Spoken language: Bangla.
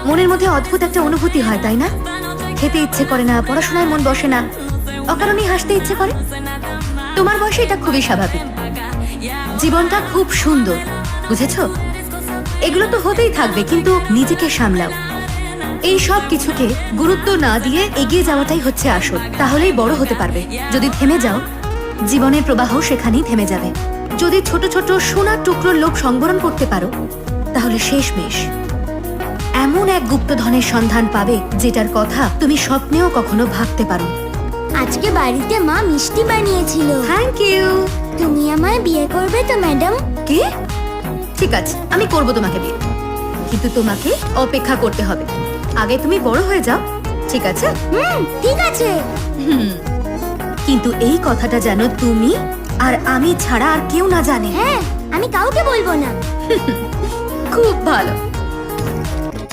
মনের মধ্যে অদ্ভুত একটা অনুভূতি হয়, তাই না? খেতে ইচ্ছে করে না, পড়াশোনায় মন বসে না, অকারণেই হাসতে ইচ্ছে করে। তোমার বয়সে এটা খুবই স্বাভাবিক। জীবনটা খুব সুন্দর, বুঝেছো? এগুলো তো হতেই থাকবে, কিন্তু নিজেকে সামলাও। এই সব কিছুকে গুরুত্ব না দিয়ে এগিয়ে যাওয়াটাই হচ্ছে আসল। তাহলেই বড় হতে পারবে। যদি থেমে যাও, জীবনের প্রবাহ সেখানেই থেমে যাবে। যদি ছোট ছোট সোনার টুকরোর লোভ সংবরণ করতে পারো, তাহলে শেষমেশ এমন এক গুপ্তধনের সন্ধান পাবে যেটার কথা তুমি স্বপ্নেও কখনো ভাবতে পারো। আজকে বাড়িতে মা মিষ্টি বানিয়েছিল। Thank you. তুমি আমায় বিয়ে করবে তো ম্যাডাম? কি? ঠিক আছে, আমি করব তোমাকে বিয়ে, কিন্তু তোমাকে অপেক্ষা করতে হবে। আগে তুমি বড় হয়ে যাও, ঠিক আছে? ঠিক আছে। কিন্তু এই কথাটা যেন তুমি আর আমি ছাড়া আর কেউ না জানে। হ্যাঁ, আমি কাউকে বলবো না। খুব ভালো।